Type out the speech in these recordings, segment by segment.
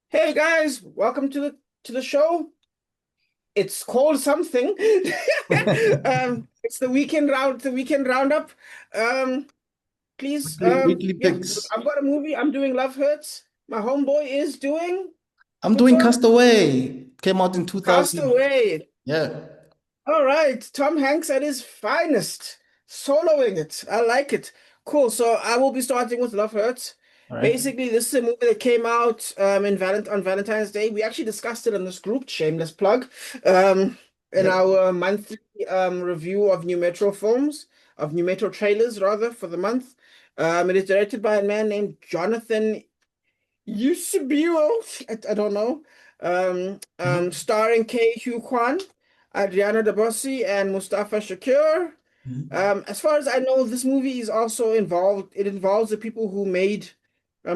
Hey guys, welcome to the show. It's called something. It's the weekend roundup. Um, please, Weekly yeah, picks. I've got a movie. I'm doing Love Hurts. My homeboy is doing I'm doing Kuto Castaway. Came out in 2000. Castaway. Yeah. All right, Tom Hanks at his finest, soloing it. I like it. Cool. So I will be starting with Love Hurts. All right. Basically, this is a movie that came out on Valentine's Day. We actually discussed it in this group, shameless plug, um, in Yep. our monthly review of new Metro films, of new Metro trailers rather for the month. It is directed by a man named Jonathan Yusubiro, I don't know. Mhm. Starring Ke Huy Quan, Adriana Dabossi, and Mustafa Shakir. Mhm. As far as I know, this movie is also involved. It involves the people who made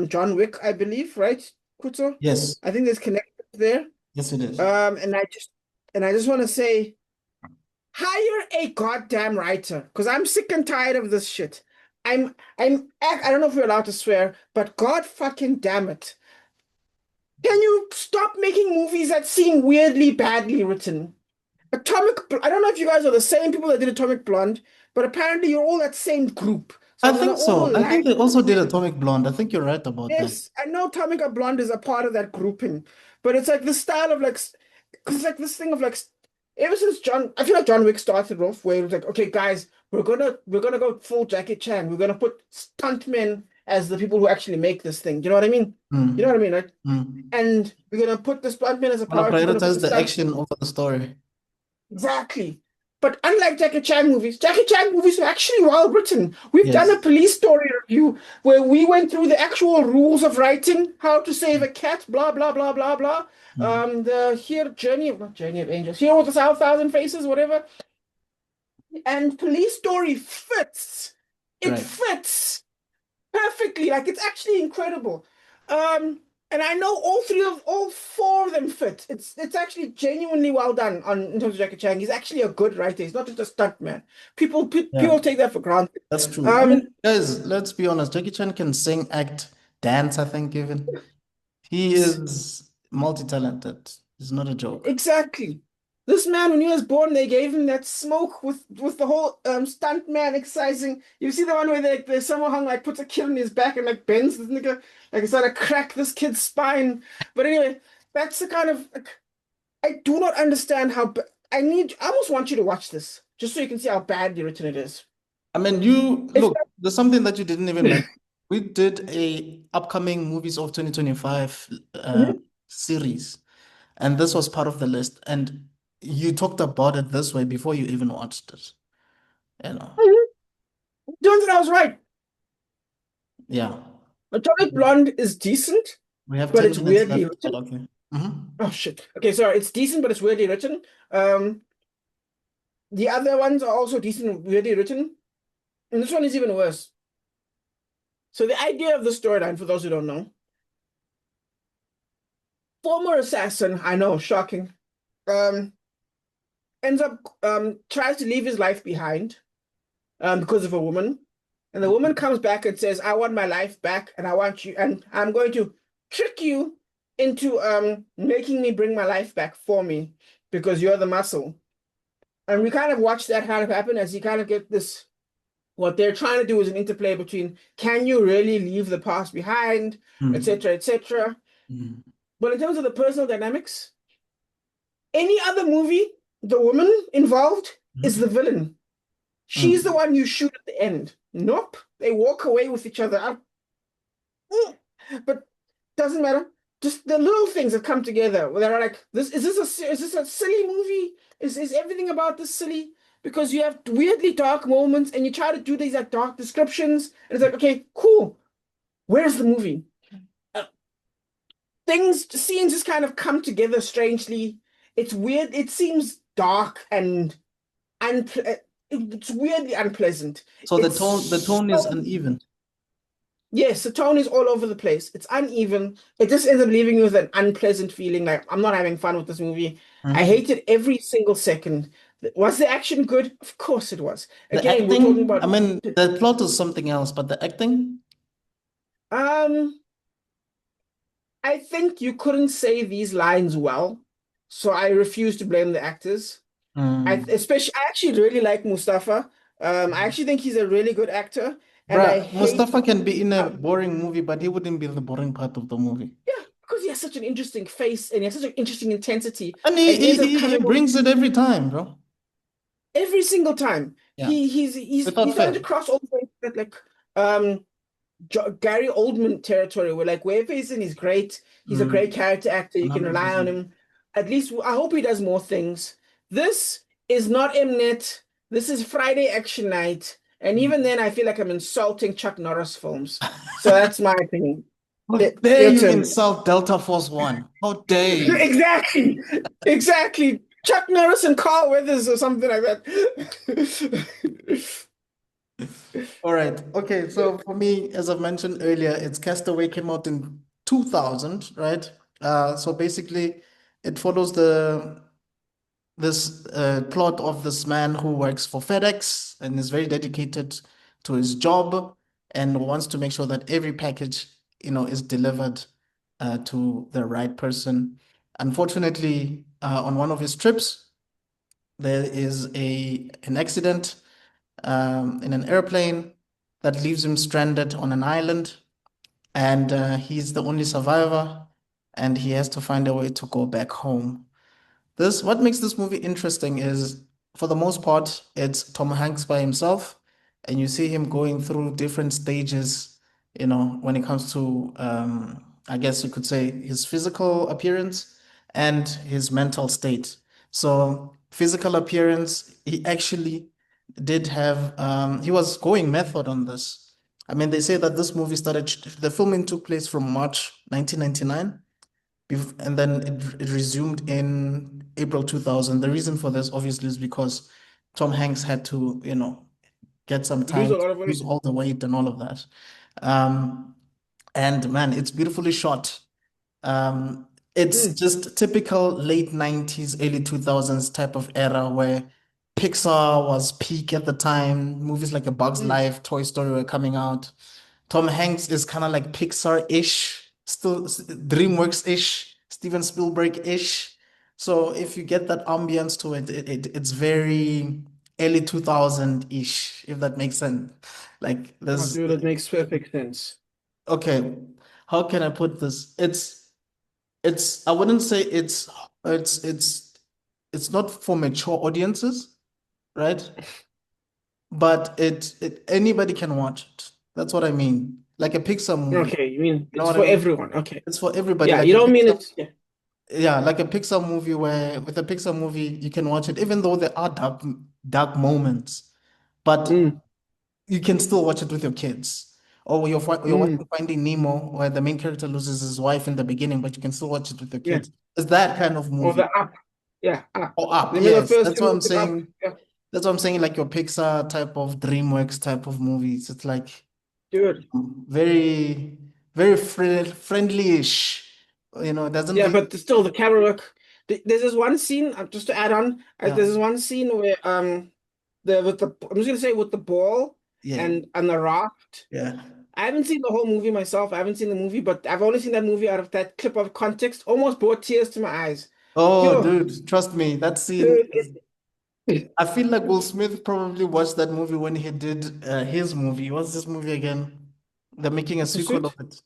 John Wick, I believe, right, Kuto? Yes. I think there's connections there. Yes, it is. Um, and I just and I just want to say, hire a goddamn writer, because I'm sick and tired of this shit. I don't know if we're allowed to swear, but God fucking damn it. Can you stop making movies that seem weirdly badly written? I don't know if you guys are the same people that did Atomic Blonde, but apparently you're all that same group. So I I'm gonna think all so. I lag. think they also did Atomic Blonde. I think you're right about that. Yes, I know Atomic Blonde is a part of that grouping, but it's like the style of like, because it's like this thing of like, ever since I feel like John Wick started off where it was like, okay, guys, we're gonna go full Jackie Chan. We're gonna put stuntmen as the people who actually make this thing. Do you know what I mean? You know what I Mm. mean, right? Mm. And we're gonna put the stuntmen as a Want to priority. We're gonna put prioritize the the stunt action over the story. exactly. But unlike Jackie Chan movies are actually well written. We've done Yes. a police story review where we went through the actual rules of writing, how to save a cat, blah blah blah blah blah. Mm. The here not Journey of Angels, Here with the Thousand Faces, whatever. And police story fits. It Right. fits perfectly. Like it's actually incredible. Um, and I know all four of them fit. It's actually genuinely well done on in terms of Jackie Chan. He's actually a good writer. He's not just a stuntman. Yeah, People take that for granted. that's true. I Um, mean, guys, let's be honest. Jackie Chan can sing, act, dance, I think even. He is multi-talented. He's not a joke. exactly. This man, when he was born, they gave him that smoke with the whole stunt man exercising. You see the one where someone hung like puts a kid on his back and like bends this nigga like it's trying to crack this kid's spine. But anyway, that's the kind of like, I do not understand I almost want you to watch this just so you can see how badly written it is. I mean, you If look, there's something that you didn't even mention. We did a upcoming movies of 2025 Mhm. series, and this was part of the list. And you talked about it this way before you even watched it. You know, Turns out I was right. yeah. Atomic Blonde is decent, We have but 10 it's minutes weirdly left, but written. okay. Hmm. Oh shit. Okay, sorry. It's decent, but it's weirdly written. The other ones are also decent, weirdly written, and this one is even worse. So the idea of the storyline, for those who don't know, former assassin, I know, shocking, um, ends up tries to leave his life behind because of a woman. And the woman comes back and says, I want my life back and I want you, and I'm going to trick you into making me bring my life back for me because you're the muscle. And we kind of watch that kind of happen as you kind of get this. What they're trying to do is an interplay between can you really leave the past behind, etc., etc. But in terms of the personal dynamics, any other movie, the woman involved is the villain. She's the one you shoot at the end. Nope. They walk away with each other. But doesn't matter. Just the little things that come together where they're like, is this a silly movie? Is everything about this silly? Because you have weirdly dark moments and you try to do these like dark descriptions, and it's like, okay, cool. Where's the movie? Uh, scenes just kind of come together strangely. It's weird. It seems dark and it's weirdly unpleasant. So the It's tone is so uneven. Yes, the tone is all over the place. It's uneven. It just ends up leaving you with an unpleasant feeling like I'm not having fun with this movie. I Mhm. hated every single second. Was the action good? Of course it was. The Again, we're talking acting, I about mean, the plot is something else, but the acting, um I think you couldn't say these lines well, so I refuse to blame the actors. Mm. I actually really like Mustafa. I actually think he's a really good actor, and I Bruh, hate, Mustafa can be in a uh, boring movie, but he wouldn't be the boring part of the movie. yeah, because he has such an interesting face and he has such an interesting intensity, And and he ends up he coming off brings it every time, bro. every single time. Yeah, without He's starting to fail. cross over into that like um Gary Oldman territory where like wherever he's in, he's great. He's a great Mm, character actor. You can rely on 100%. him. At least I hope he does more things. This is not Mnet. This is Friday Action Night. And even then, I feel like I'm insulting Chuck Norris films. So that's my opinion. How dare Your you turn. insult Delta Force One? How dare you? Exactly. Exactly. Chuck Norris and Carl Weathers or something like that. All right. Okay. So for me, as I've mentioned earlier, it's Castaway came out in 2000, right? So basically, it follows the this plot of this man who works for FedEx and is very dedicated to his job and wants to make sure that every package, is delivered to the right person. Unfortunately, on one of his trips, there is a an accident in an airplane that leaves him stranded on an island, and he's the only survivor, and he has to find a way to go back home. What makes this movie interesting is, for the most part, it's Tom Hanks by himself, and you see him going through different stages, when it comes to, I guess you could say, his physical appearance and his mental state. So, physical appearance, he actually did have, he was going method on this. I mean, they say that this movie the filming took place from March 1999 and then it resumed in April 2000. The reason for this obviously is because Tom Hanks had to, get some Lose time a to lot of lose weight. all the weight and all of that. Um, and man, it's beautifully shot. It's Mm, just typical late 90s, early 2000s type of era where Pixar was peak at the time. Movies like A Bug's mm. Life, Toy Story were coming out. Tom Hanks is kind of like Pixar-ish, still DreamWorks-ish, Steven Spielberg-ish. So if you get that ambience to it, it's very early 2000-ish, if that makes sense. Like Oh, there's dude, that makes perfect sense. okay, how can I put this? It's I wouldn't say it's it's it's not for mature audiences, right? But anybody can watch it. That's what I mean. Like a Pixar movie. Okay, you mean You know it's what I for mean? everyone. Okay. It's for everybody. Yeah, Like you a don't mean Pixar, it's yeah. yeah, like a Pixar movie where with a Pixar movie you can watch it, even though there are dark moments, but Mm, you can still watch it with your kids. Or you're mm, watching Finding Nemo, where the main character loses his wife in the beginning, but you can still watch it with your yeah. kids. It's that kind of Or the movie. up. Yeah, up. Or Up, Remember the yes. first That's time what we I'm looked up? saying. Yeah, That's what I'm saying, like your Pixar type of DreamWorks type of movies. It's like dude. very, very friendly-ish. It doesn't Yeah, really, but still the camera work. There's this one scene, just to add on, yeah, there's this one scene where I'm just gonna say with the ball yeah, and the raft. yeah. I haven't seen the whole movie myself. I haven't seen the movie, but I've only seen that movie out of that clip of context. Almost brought tears to my eyes. Oh, Yo, dude, trust me, that scene dude, is. I feel like Will Smith probably watched that movie when he did his movie. What's this movie again? They're making a sequel of Pursuit. it.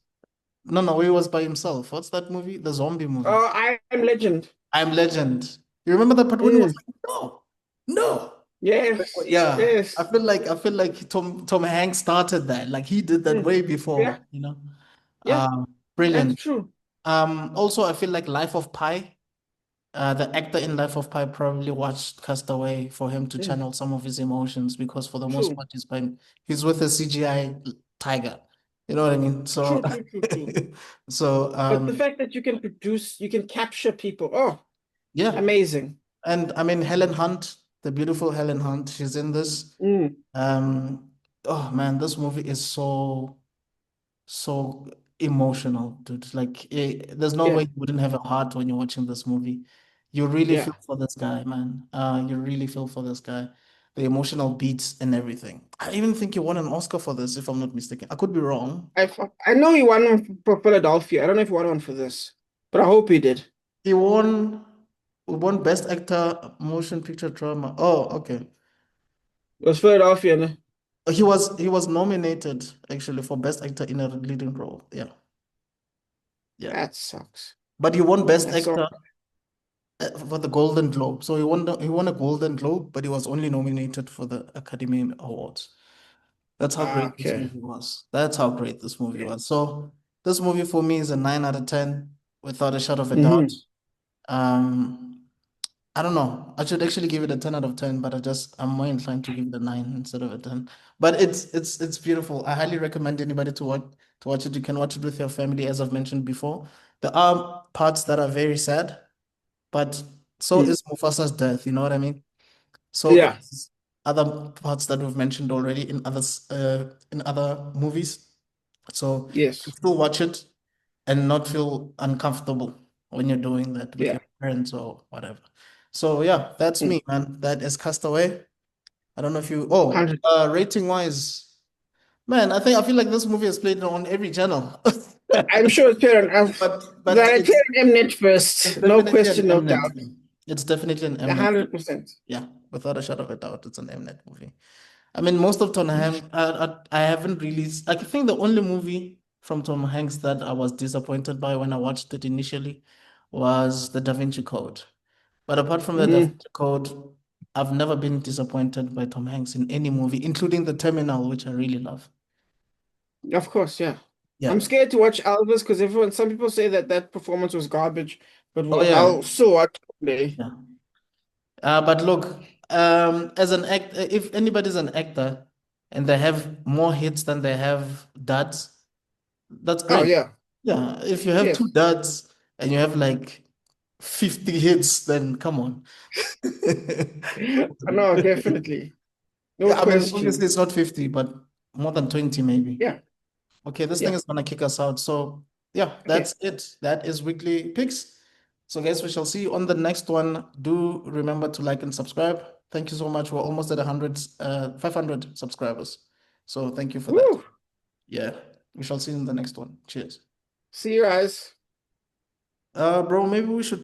No, no, he was by himself. What's that movie? The zombie movie. I Am Legend. I'm Legend. You remember that part when he was Mm, like, no, no. yes, Yeah, I yes. feel like I feel like Tom Hanks started that. Like he did that Mm, way yeah, before. yeah, that's Brilliant. true. Also I feel like Life of Pi, the actor in Life of Pi probably watched Castaway for him to Mm, channel some of his emotions because for the most true, part he's with a CGI tiger. You know what I mean? So true, true, true, true. so But the fact that you can capture people, oh, yeah. amazing. And I mean Helen Hunt, the beautiful Helen Hunt, she's in this. Mm, Um, oh man, this movie is so emotional, dude. Like, there's no way yeah, you wouldn't have a heart when you're watching this movie. You really yeah. feel for this guy, man. You really feel for this guy. the emotional beats and everything. I even think he won an Oscar for this, if I'm not mistaken. I could be wrong. I know he won one for Philadelphia. I don't know if he won one for this, but I hope he did. He won Best Actor Motion Picture Drama. Oh, okay. It was Philadelphia, no? He was nominated actually for Best Actor in a leading role. Yeah, yeah. That sucks. But he won Best That's so. Actor for the Golden Globe. So he won a Golden Globe, but he was only nominated for the Academy Awards. That's how great this Okay. movie was. That's how great this movie Yeah. was. So this movie for me is a 9 out of 10 without a shadow of a doubt. Hmm. Um, I don't know. I should actually give it a 10 out of 10, but I'm more inclined to give it a 9 instead of a 10. But it's beautiful. I highly recommend anybody to watch it. You can watch it with your family, as I've mentioned before. There are parts that are very sad, but so Mm. is Mufasa's death, you know what I mean? So Yeah. is other parts that we've mentioned already in other movies. So you can Yes. still watch it and not feel uncomfortable when you're doing that with Yeah. your parents or whatever. So yeah, that's Mm. me, man. That is Castaway. I don't know if you. Oh, 100. rating wise, man, I feel like this movie is played on every channel. I'm sure it's fair enough. But That it's it's fair Mnet it's first. No definitely an question, no Mnet. doubt. It's definitely an Mnet. 100%. Yeah, without a shadow of a doubt, it's an Mnet movie. I mean, most of Tom Hanks, I haven't really. I think the only movie from Tom Hanks that I was disappointed by when I watched it initially was The Da Vinci Code. But apart from The Da Hmm. Vinci Code, I've never been disappointed by Tom Hanks in any movie, including The Terminal, which I really love. Of course, yeah. I'm Yeah. scared to watch Elvis because some people say that that performance was garbage, but Oh yeah. I'll still watch it. Yeah. But look, as an act, if anybody's an actor and they have more hits than they have duds, that's Oh, great. yeah. Yeah, if you have two Yes. duds and you have like 50 hits, then come on. No, definitely. No Yeah, I mean, obviously question. it's not 50, but more than 20 maybe. Yeah. Okay, this thing Yeah. is gonna kick us out. So yeah, Okay. that's it. That is weekly picks. So guys, we shall see you on the next one. Do remember to like and subscribe. Thank you so much. We're almost at 500 subscribers. So thank you for that. Woo. Yeah, we shall see you in the next one. Cheers. See you guys. Bro, maybe we should